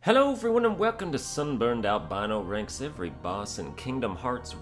Hello everyone and welcome to Sunburned. Albino ranks every boss in Kingdom Hearts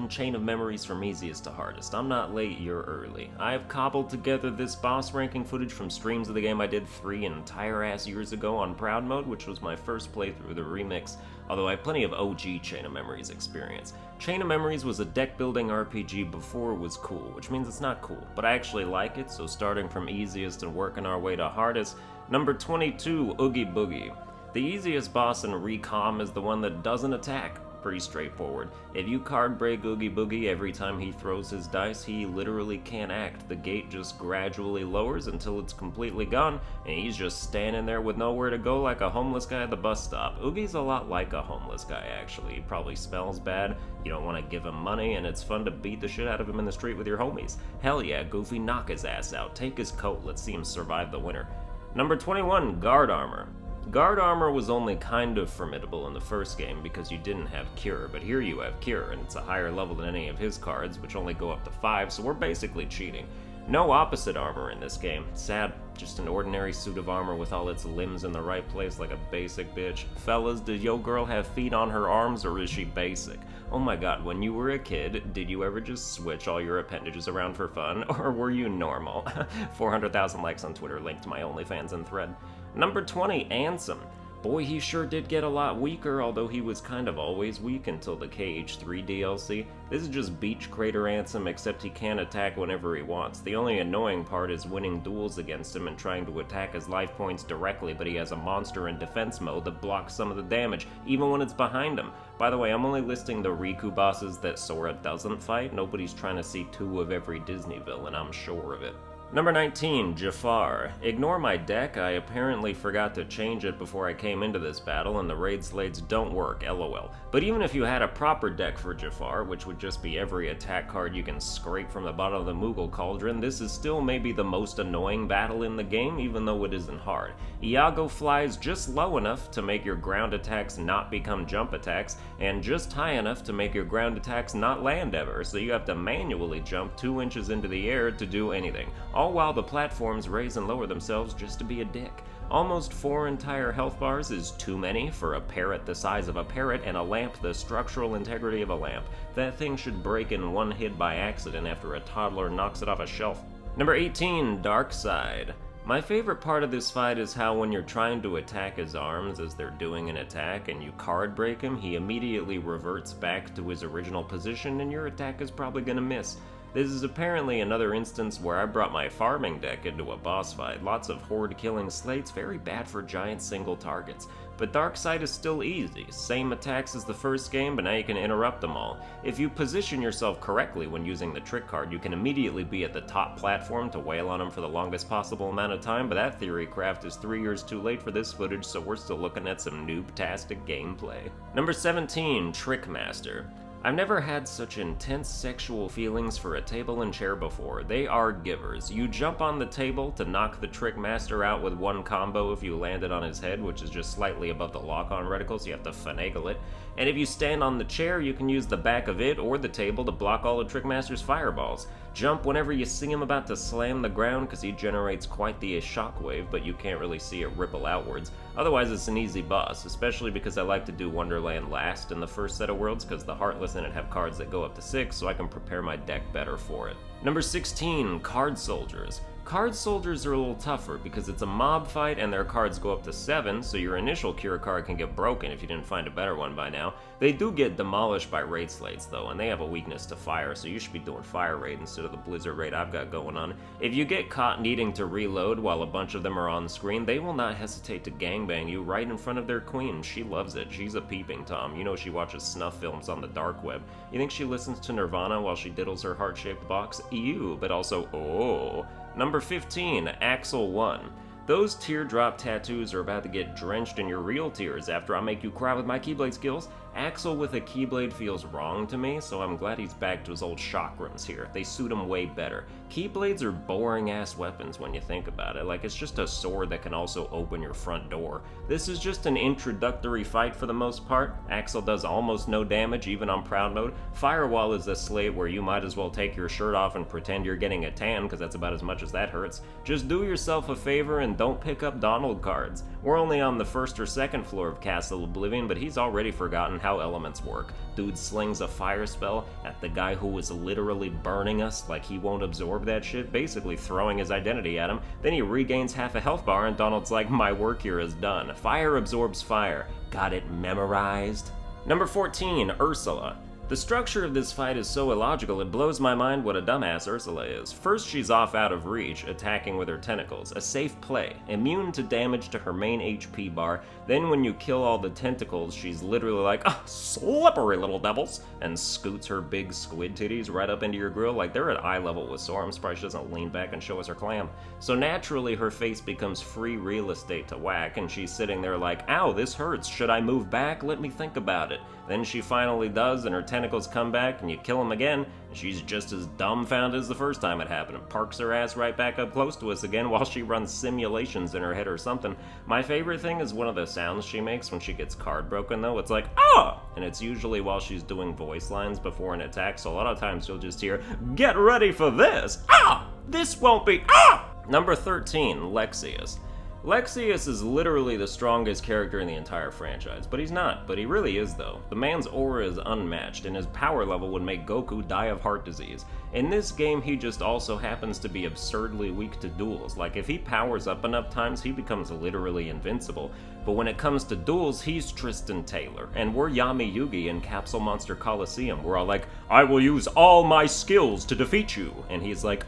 Chain of Memories from easiest to hardest. I'm not late, you're early. I have cobbled together this boss ranking footage from streams of the game I did 3 entire ass years ago on Proud Mode, which was my first playthrough of the remix, although I have plenty of OG Chain of Memories experience. Chain of Memories was a deck building RPG before it was cool, which means it's not cool, but I actually like it, so starting from easiest and working our way to hardest. Number 22, Oogie Boogie. The easiest boss in Recom is the one that doesn't attack. Pretty straightforward. If you card break Oogie Boogie every time he throws his dice, he literally can't act. The gate just gradually lowers until it's completely gone, and he's just standing there with nowhere to go like a homeless guy at the bus stop. Oogie's a lot like a homeless guy, actually. He probably smells bad, you don't want to give him money, and it's fun to beat the shit out of him in the street with your homies. Hell yeah, Goofy, knock his ass out. Take his coat, let's see him survive the winter. Number 21, Guard Armor. Guard Armor was only kind of formidable in the first game because you didn't have Cure, but here you have Cure, and it's a higher level than any of his cards, which only go up to 5, so we're basically cheating. No opposite armor in this game. Sad, just an ordinary suit of armor with all its limbs in the right place like a basic bitch. Fellas, did yo girl have feet on her arms or is she basic? Oh my god, when you were a kid, did you ever just switch all your appendages around for fun, or were you normal? 400,000 likes on Twitter, linked to my OnlyFans and thread. Number 20, Ansem. Boy, he sure did get a lot weaker, although he was kind of always weak until the KH3 DLC. This is just Beach Crater Ansem, except he can attack whenever he wants. The only annoying part is winning duels against him and trying to attack his life points directly, but he has a monster in defense mode that blocks some of the damage, even when it's behind him. By the way, I'm only listing the Riku bosses that Sora doesn't fight. Nobody's trying to see 2 of every Disney villain, I'm sure of it. Number 19, Jafar. Ignore my deck, I apparently forgot to change it before I came into this battle, and the raid slates don't work, lol. But even if you had a proper deck for Jafar, which would just be every attack card you can scrape from the bottom of the Moogle Cauldron, this is still maybe the most annoying battle in the game, even though it isn't hard. Iago flies just low enough to make your ground attacks not become jump attacks, and just high enough to make your ground attacks not land ever, so you have to manually jump 2 inches into the air to do anything. All while the platforms raise and lower themselves just to be a dick. Almost 4 entire health bars is too many for a parrot the size of a parrot and a lamp the structural integrity of a lamp. That thing should break in one hit by accident after a toddler knocks it off a shelf. Number 18, Darkside. My favorite part of this fight is how when you're trying to attack his arms as they're doing an attack and you card break him, he immediately reverts back to his original position and your attack is probably gonna miss. This is apparently another instance where I brought my farming deck into a boss fight. Lots of horde killing slates, very bad for giant single targets. But Darkside is still easy. Same attacks as the first game, but now you can interrupt them all. If you position yourself correctly when using the trick card, you can immediately be at the top platform to wail on him for the longest possible amount of time, but that theory craft is 3 years too late for this footage, so we're still looking at some noob-tastic gameplay. Number 17, Trickmaster. I've never had such intense sexual feelings for a table and chair before. They are givers. You jump on the table to knock the Trickmaster out with one combo if you land it on his head, which is just slightly above the lock-on reticle, so you have to finagle it. And if you stand on the chair, you can use the back of it or the table to block all of Trickmaster's fireballs. Jump whenever you see him about to slam the ground because he generates quite the shockwave, but you can't really see it ripple outwards. Otherwise, it's an easy boss, especially because I like to do Wonderland last in the first set of worlds because the Heartless in it have cards that go up to 6, so I can prepare my deck better for it. Number 16, Card Soldiers. Card Soldiers are a little tougher because it's a mob fight and their cards go up to 7, so your initial cure card can get broken if you didn't find a better one by now. They do get demolished by raid slates though, and they have a weakness to fire, so you should be doing fire raid instead of the blizzard raid I've got going on. If you get caught needing to reload while a bunch of them are on screen, they will not hesitate to gangbang you right in front of their queen. She loves it. She's a peeping Tom. You know she watches snuff films on the dark web. You think she listens to Nirvana while she diddles her heart-shaped box? Ew, but also, oh. Number 15, Axel 1. Those teardrop tattoos are about to get drenched in your real tears after I make you cry with my Keyblade skills. Axel with a Keyblade feels wrong to me, so I'm glad he's back to his old chakrams here. They suit him way better. Keyblades are boring-ass weapons when you think about it. Like, it's just a sword that can also open your front door. This is just an introductory fight for the most part. Axel does almost no damage, even on Proud Mode. Firewall is a slate where you might as well take your shirt off and pretend you're getting a tan, because that's about as much as that hurts. Just do yourself a favor and don't pick up Donald cards. We're only on the first or second floor of Castle Oblivion, but he's already forgotten how elements work. Dude slings a fire spell at the guy who was literally burning us like he won't absorb that shit, basically throwing his identity at him. Then he regains half a health bar and Donald's like, my work here is done. Fire absorbs fire. Got it memorized? Number 14, Ursula. The structure of this fight is so illogical it blows my mind what a dumbass Ursula is. First, she's off out of reach, attacking with her tentacles, a safe play, immune to damage to her main HP bar. Then when you kill all the tentacles, she's literally like, slippery little devils, and scoots her big squid titties right up into your grill like they're at eye level with Sora. I'm surprised she doesn't lean back and show us her clam. So naturally her face becomes free real estate to whack, and she's sitting there like, ow, this hurts, should I move back? Let me think about it. Then she finally does, and her tentacles come back, and you kill them again, and she's just as dumbfounded as the first time it happened, and parks her ass right back up close to us again while she runs simulations in her head or something. My favorite thing is one of the sounds she makes when she gets card broken, though. It's like, ah! And it's usually while she's doing voice lines before an attack, so a lot of times you'll just hear, get ready for this! Ah! This won't be, ah! Number 13, Lexaeus. Lexaeus is literally the strongest character in the entire franchise, but he's not. But he really is, though. The man's aura is unmatched, and his power level would make Goku die of heart disease. In this game, he just also happens to be absurdly weak to duels. Like, if he powers up enough times, he becomes literally invincible. But when it comes to duels, he's Tristan Taylor, and we're Yami Yugi in Capsule Monster Coliseum. We're all like, I will use all my skills to defeat you. And he's like,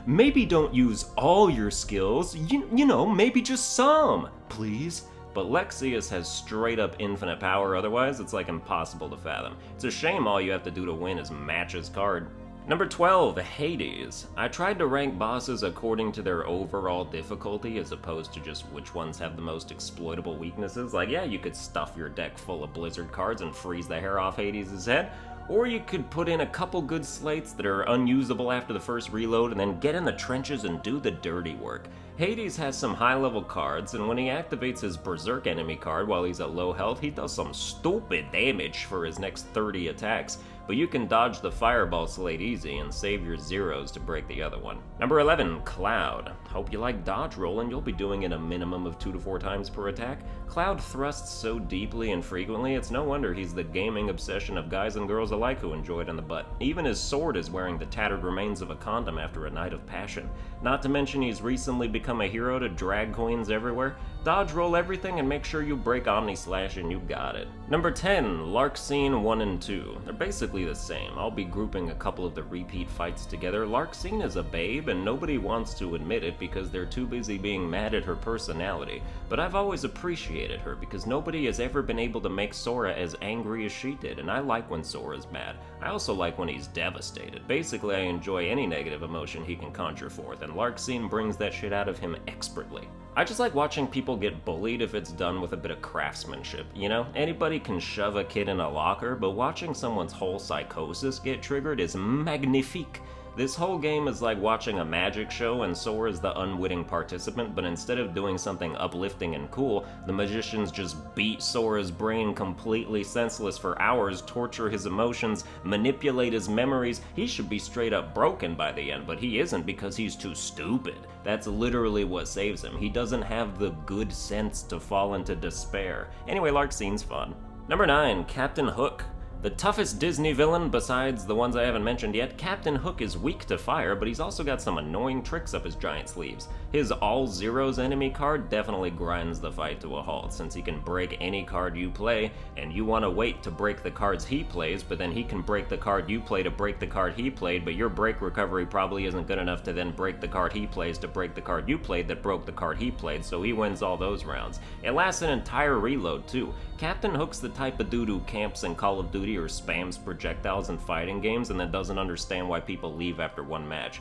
maybe don't use all your skills, you know, maybe just some, please. But Lexaeus has straight up infinite power, otherwise it's like impossible to fathom. It's a shame all you have to do to win is match his card. Number 12, Hades. I tried to rank bosses according to their overall difficulty as opposed to just which ones have the most exploitable weaknesses. Like, yeah, you could stuff your deck full of Blizzard cards and freeze the hair off Hades' head, or you could put in a couple good slates that are unusable after the first reload and then get in the trenches and do the dirty work. Hades has some high-level cards, and when he activates his Berserk enemy card while he's at low health, he does some stupid damage for his next 30 attacks, but you can dodge the Fireball slate easy and save your zeros to break the other one. Number 11, Cloud. Hope you like dodge rolling, you'll be doing it a minimum of 2 to 4 times per attack. Cloud thrusts so deeply and frequently, it's no wonder he's the gaming obsession of guys and girls alike who enjoy it in the butt. Even his sword is wearing the tattered remains of a condom after a night of passion. Not to mention he's recently become a hero to drag queens everywhere. Dodge roll everything and make sure you break Omni Slash and you got it. Number 10, Larxene 1 and 2. They're basically the same. I'll be grouping a couple of the repeat fights together. Larxene is a babe and nobody wants to admit it because they're too busy being mad at her personality. But I've always appreciated her because nobody has ever been able to make Sora as angry as she did, and I like when Sora's mad. I also like when he's devastated. Basically, I enjoy any negative emotion he can conjure forth, and Larxene brings that shit out of him expertly. I just like watching people get bullied if it's done with a bit of craftsmanship, you know? Anybody can shove a kid in a locker, but watching someone's whole psychosis get triggered is magnifique. This whole game is like watching a magic show and Sora's the unwitting participant, but instead of doing something uplifting and cool, the magicians just beat Sora's brain completely senseless for hours, torture his emotions, manipulate his memories. He should be straight up broken by the end, but he isn't because he's too stupid. That's literally what saves him. He doesn't have the good sense to fall into despair. Anyway, Larxene's fun. Number 9, Captain Hook. The toughest Disney villain, besides the ones I haven't mentioned yet, Captain Hook is weak to fire, but he's also got some annoying tricks up his giant sleeves. His all zeros enemy card definitely grinds the fight to a halt, since he can break any card you play, and you want to wait to break the cards he plays, but then he can break the card you play to break the card he played, but your break recovery probably isn't good enough to then break the card he plays to break the card you played that broke the card he played, so he wins all those rounds. It lasts an entire reload, too. Captain Hook's the type of dude who camps in Call of Duty or spams projectiles in fighting games and then doesn't understand why people leave after one match.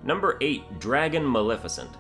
Number 8, Dragon Maleficent.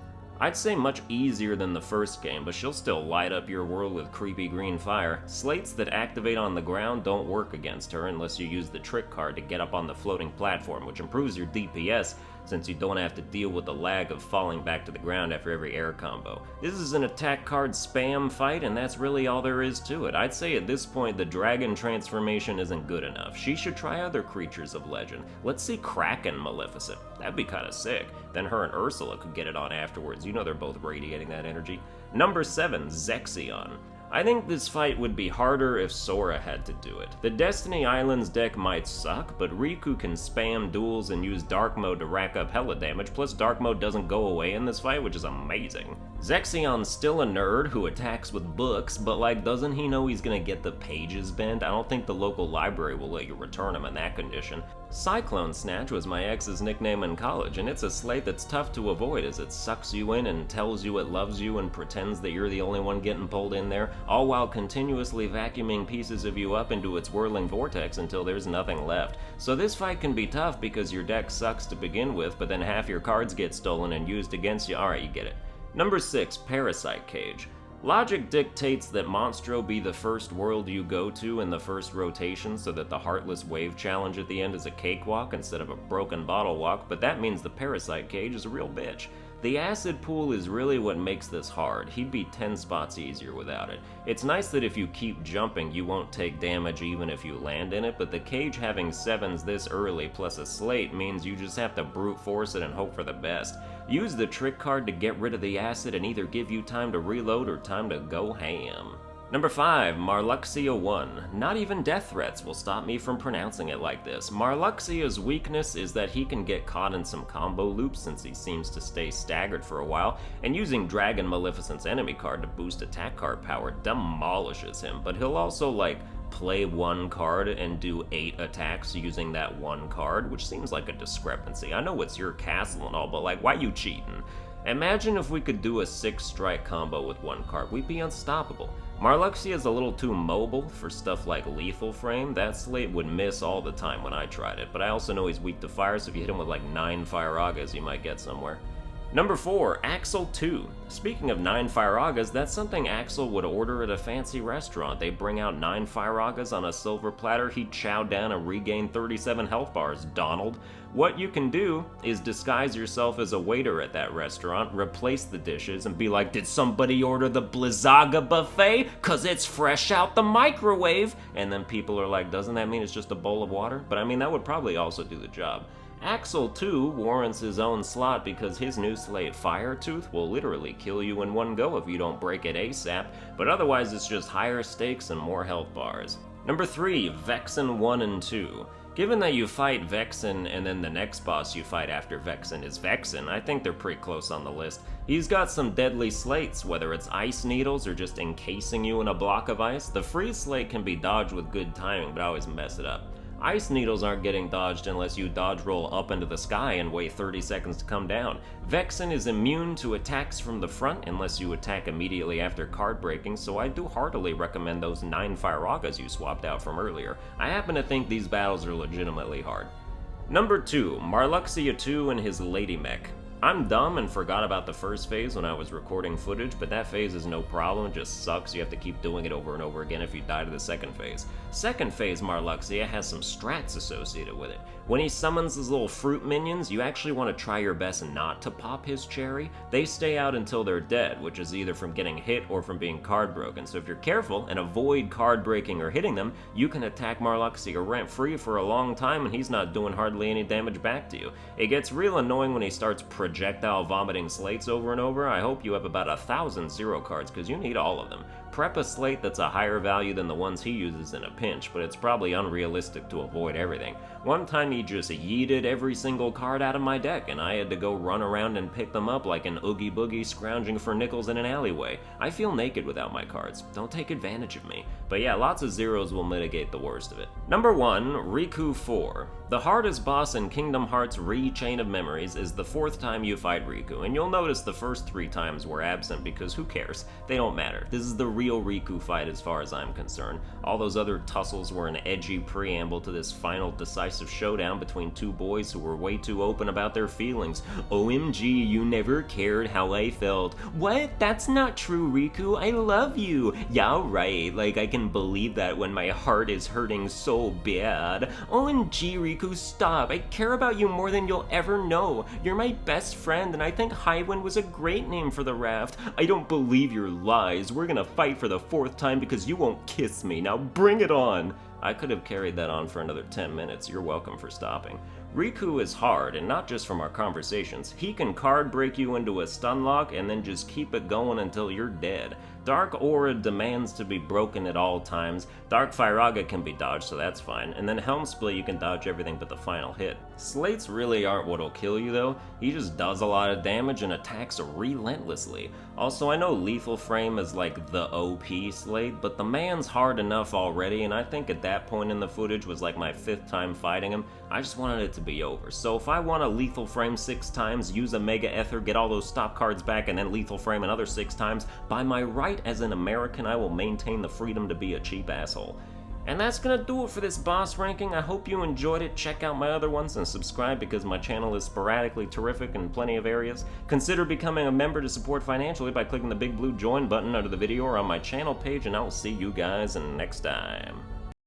I'd say much easier than the first game, but she'll still light up your world with creepy green fire. Slates that activate on the ground don't work against her unless you use the trick card to get up on the floating platform, which improves your DPS since you don't have to deal with the lag of falling back to the ground after every air combo. This is an attack card spam fight, and that's really all there is to it. I'd say at this point the dragon transformation isn't good enough. She should try other creatures of legend. Let's see Kraken Maleficent. That'd be kinda sick. Then her and Ursula could get it on afterwards. You know they're both radiating that energy. Number 7, Zexion. I think this fight would be harder if Sora had to do it. The Destiny Islands deck might suck, but Riku can spam duels and use Dark Mode to rack up hella damage, plus Dark Mode doesn't go away in this fight, which is amazing. Zexion's still a nerd who attacks with books, but like, doesn't he know he's gonna get the pages bent? I don't think the local library will let you return him in that condition. Cyclone Snatch was my ex's nickname in college, and it's a slate that's tough to avoid as it sucks you in and tells you it loves you and pretends that you're the only one getting pulled in there, all while continuously vacuuming pieces of you up into its whirling vortex until there's nothing left. So this fight can be tough because your deck sucks to begin with, but then half your cards get stolen and used against you. Alright, you get it. Number 6, Parasite Cage. Logic dictates that Monstro be the first world you go to in the first rotation so that the Heartless Wave challenge at the end is a cakewalk instead of a broken bottle walk, but that means the Parasite Cage is a real bitch. The acid pool is really what makes this hard. He'd be 10 spots easier without it. It's nice that if you keep jumping, you won't take damage even if you land in it, but the cage having 7s this early plus a slate means you just have to brute force it and hope for the best. Use the trick card to get rid of the acid and either give you time to reload or time to go ham. Number 5, Marluxia 1. Not even death threats will stop me from pronouncing it like this. Marluxia's weakness is that he can get caught in some combo loops since he seems to stay staggered for a while, and using Dragon Maleficent's enemy card to boost attack card power demolishes him, but he'll also play one card and do 8 attacks using that one card, which seems like a discrepancy. I know it's your castle and all, but why you cheating? Imagine if we could do a 6-strike combo with one card, we'd be unstoppable. Marluxia is a little too mobile for stuff like Lethal Frame. That slate would miss all the time when I tried it, but I also know he's weak to fire, so if you hit him with 9 Fire Agas, you might get somewhere. Number 4, Axel 2. Speaking of 9 Fire Agas, that's something Axel would order at a fancy restaurant. They bring out 9 Fire Agas on a silver platter, he'd chow down and regain 37 health bars, Donald. What you can do is disguise yourself as a waiter at that restaurant, replace the dishes, and be like, did somebody order the Blizzaga buffet? 'Cause it's fresh out the microwave! And then people are like, doesn't that mean it's just a bowl of water? But I mean, that would probably also do the job. Axel 2 warrants his own slot because his new slate Firetooth will literally kill you in one go if you don't break it ASAP, but otherwise it's just higher stakes and more health bars. Number 3, Vexen 1 and 2. Given that you fight Vexen and then the next boss you fight after Vexen is Vexen, I think they're pretty close on the list. He's got some deadly slates, whether it's ice needles or just encasing you in a block of ice. The freeze slate can be dodged with good timing, but I always mess it up. Ice needles aren't getting dodged unless you dodge roll up into the sky and wait 30 seconds to come down. Vexen is immune to attacks from the front unless you attack immediately after card breaking, so I do heartily recommend those 9 Fire Agas you swapped out from earlier. I happen to think these battles are legitimately hard. Number 2, Marluxia 2 and his Lady Mech. I'm dumb and forgot about the first phase when I was recording footage, but that phase is no problem, it just sucks. You have to keep doing it over and over again if you die to the second phase. Second phase Marluxia has some strats associated with it. When he summons his little fruit minions, you actually want to try your best not to pop his cherry. They stay out until they're dead, which is either from getting hit or from being card broken. So if you're careful and avoid card breaking or hitting them, you can attack Marluxia rent-free for a long time and he's not doing hardly any damage back to you. It gets real annoying when he starts projectile vomiting slates over and over. I hope you have about 1,000 zero cards because you need all of them. Prep a slate that's a higher value than the ones he uses in a pinch, but it's probably unrealistic to avoid everything. One time he just yeeted every single card out of my deck and I had to go run around and pick them up like an Oogie Boogie scrounging for nickels in an alleyway. I feel naked without my cards. Don't take advantage of me. But yeah, lots of zeros will mitigate the worst of it. Number 1, Riku 4. The hardest boss in Kingdom Hearts Chain of Memories is the 4th time you fight Riku, and you'll notice the first 3 times were absent because who cares? They don't matter. This is the real Riku fight as far as I'm concerned. All those other tussles were an edgy preamble to this final decisive showdown between 2 boys who were way too open about their feelings. OMG, you never cared how I felt. What? That's not true, Riku. I love you. Yeah, right. I can believe that when my heart is hurting so bad. OMG, Riku, stop. I care about you more than you'll ever know. You're my best friend, and I think Highwind was a great name for the raft. I don't believe your lies. We're gonna fight for the 4th time because you won't kiss me. Now bring it on. I could have carried that on for another 10 minutes. You're welcome for stopping. Riku is hard, and not just from our conversations. He can card break you into a stun lock and then just keep it going until you're dead. Dark Aura demands to be broken at all times. Dark Firaga can be dodged, so that's fine. And then Helm Split, you can dodge everything but the final hit. Slates really aren't what'll kill you though. He just does a lot of damage and attacks relentlessly. Also, I know Lethal Frame is like the OP Slate, but the man's hard enough already, and I think at that point in the footage was like my 5th time fighting him. I just wanted it to be over. So if I want to Lethal Frame 6 times, use a Mega Ether, get all those stop cards back, and then Lethal Frame another 6 times, by my right as an American, I will maintain the freedom to be a cheap asshole. And that's gonna do it for this boss ranking. I hope you enjoyed it. Check out my other ones and subscribe because my channel is sporadically terrific in plenty of areas. Consider becoming a member to support financially by clicking the big blue join button under the video or on my channel page, and I will see you guys next time.